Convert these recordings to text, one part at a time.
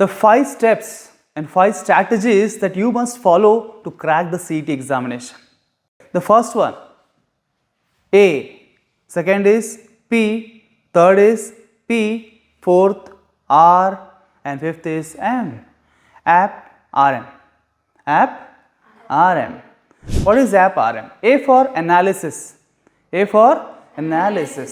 the 5 steps and 5 strategies that you must follow to crack the CET examination. The first one, A. Second is P. Third is P. Fourth, R. And fifth is M. App RM. App RM. What is App RM? A for analysis. A for analysis.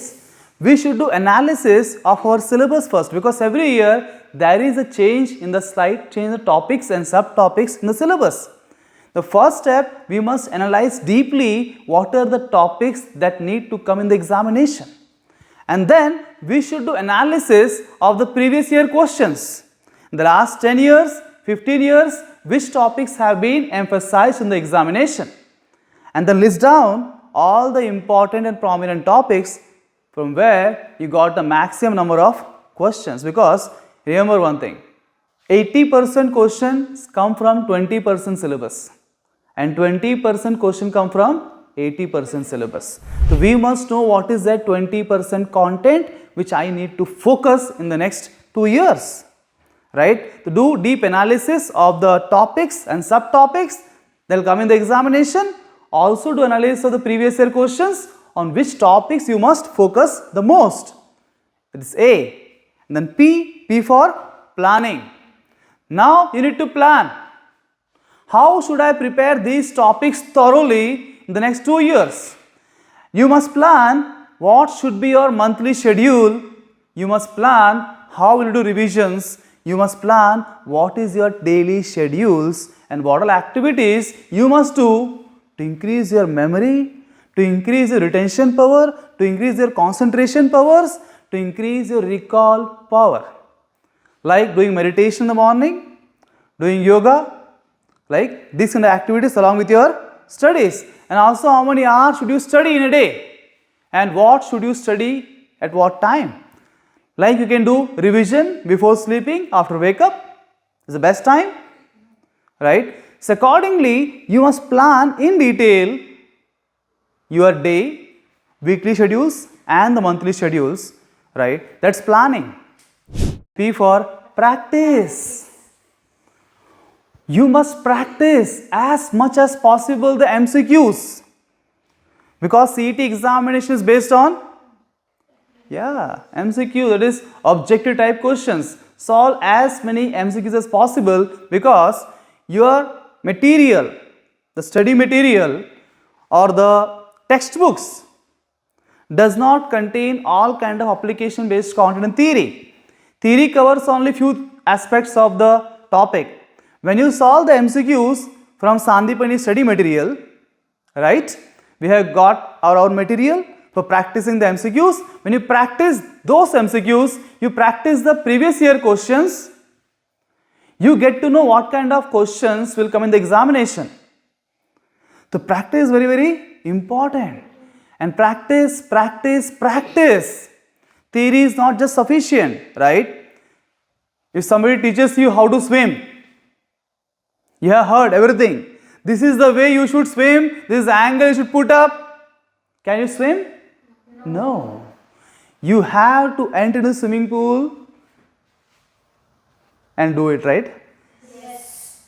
We should do analysis of our syllabus first, because every year there is a change in the slide, change in the topics and subtopics in the syllabus. The first step, we must analyze deeply what are the topics that need to come in the examination. And then we should do analysis of the previous year questions. In the last 10 years, 15 years, which topics have been emphasized in the examination. And then list down all the important and prominent topics from where you got the maximum number of questions. Because remember one thing, 80% questions come from 20% syllabus and 20% question come from 80% syllabus. So we must know what is that 20% content which I need to focus in the next 2 years, right? To do deep analysis of the topics and subtopics that will come in the examination. Also do analysis of the previous year questions on which topics you must focus the most. It is A. And then P for planning. Now you need to plan. How should I prepare these topics thoroughly in the next 2 years? You must plan what should be your monthly schedule. You must plan how will you do revisions. You must plan what is your daily schedules and what all activities you must do to increase your memory, to increase your retention power, to increase your concentration powers, to increase your recall power. Like doing meditation in the morning, doing yoga, like these kind of activities along with your studies. And also how many hours should you study in a day and what should you study at what time. Like you can do revision before sleeping, after wake up is the best time, right? So accordingly you must plan in detail your day, weekly schedules and the monthly schedules, right? That's planning. P for practice. You must practice as much as possible the MCQs, because CET examination is based on MCQ, that is objective type questions. Solve as many MCQs as possible, because your material, the study material or the textbooks does not contain all kind of application based content and theory. Theory covers only few aspects of the topic. When you solve the MCQs from Sandipani study material, right, we have got our own material for practicing the MCQs. When you practice those MCQs, you practice the previous year questions, you get to know what kind of questions will come in the examination. So practice is very, very important. And practice. Theory is not just sufficient, right? If somebody teaches you how to swim, you have heard everything. This is the way you should swim, this is the angle you should put up. Can you swim? No. You have to enter the swimming pool and do it, right? Yes.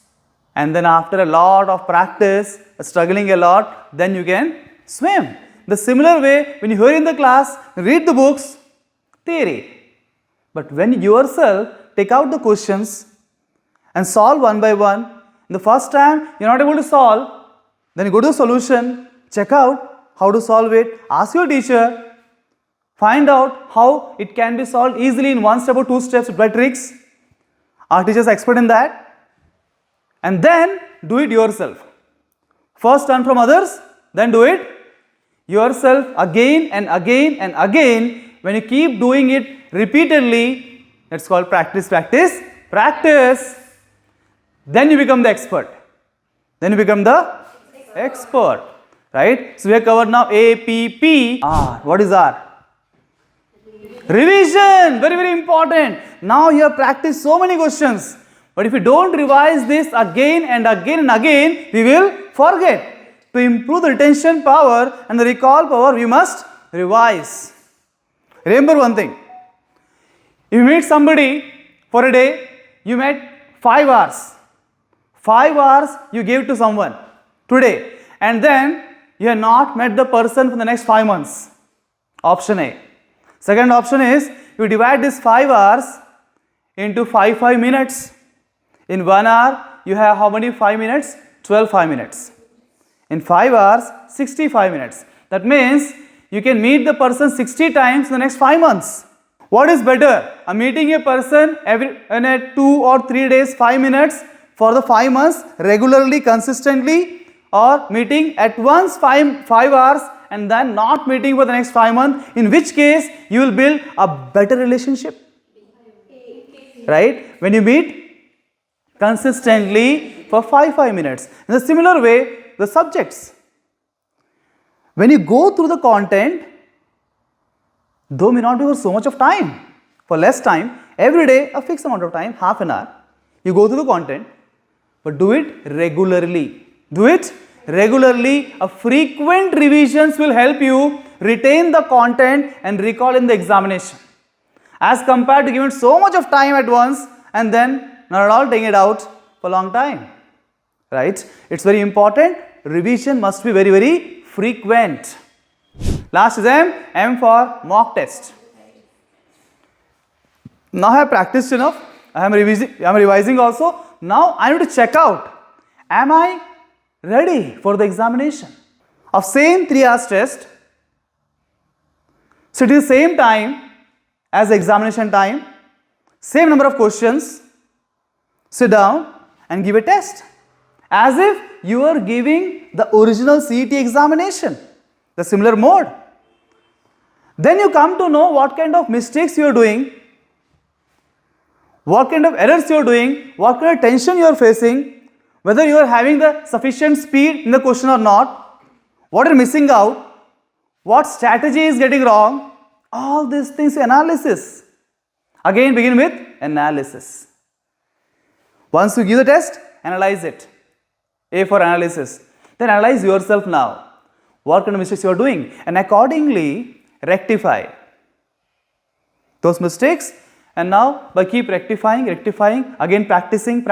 And then after a lot of practice, struggling a lot, then you can swim. The similar way, when you hear in the class, read the books, theory. But when you yourself take out the questions and solve one by one, the first time you are not able to solve, then you go to the solution, check out how to solve it, ask your teacher, find out how it can be solved easily in 1 step or 2 steps by tricks. Our teachers are expert in that. And then do it yourself. First learn from others, then do it yourself again and again and again. When you keep doing it repeatedly, that's called practice. Then you become the expert. Right? So we have covered now A, P, P, R. What is R? Revision. Very, very important. Now you have practiced so many questions. But if you don't revise this again and again and again, we will forget. To improve the retention power and the recall power, we must revise. Remember one thing. If you meet somebody for a day, you met 5 hours. 5 hours you gave to someone today, and then you have not met the person for the next 5 months. Option A. Second option is you divide this 5 hours into 5 minutes. In 1 hour, you have how many 5 minutes? 12 5 minutes. In 5 hours, 65 minutes. That means you can meet the person 60 times in the next 5 months. What is better? Meeting a person in a 2 or 3 days, 5 minutes for the 5 months regularly, consistently, or meeting at once 5 hours and then not meeting for the next 5 months, in which case you will build a better relationship. Right? When you meet consistently for 5 minutes. In a similar way, the subjects. When you go through the content, though may not be for so much of time, for less time, every day a fixed amount of time, half an hour, you go through the content, but do it regularly. Do it regularly. A frequent revisions will help you retain the content and recall in the examination, as compared to giving so much of time at once and then not at all taking it out for a long time. Right? It's very important. Revision must be very, very frequent. Last is M for mock test. Now I have practiced enough. I am revising also. Now I need to check out, am I ready for the examination? Of same 3 hours test, sit the same time as the examination time, same number of questions, sit down and give a test, as if you are giving the original CET examination, the similar mode. Then you come to know what kind of mistakes you are doing, what kind of errors you are doing, what kind of tension you are facing, whether you are having the sufficient speed in the question or not, what are missing out, what strategy is getting wrong, all these things analysis. Again begin with analysis. Once you give the test, analyze it. A for analysis. Then analyze yourself now. What kind of mistakes you are doing, and accordingly rectify those mistakes. And now by keep rectifying, again practicing,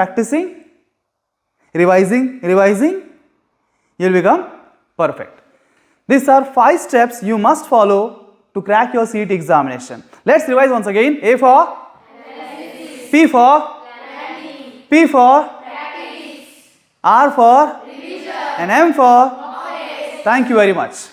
revising, you will become perfect. These are 5 steps you must follow to crack your CET examination. Let's revise once again. A for analysis. P for planning. P for practice. R for revision. And M for knowledge. Thank you very much.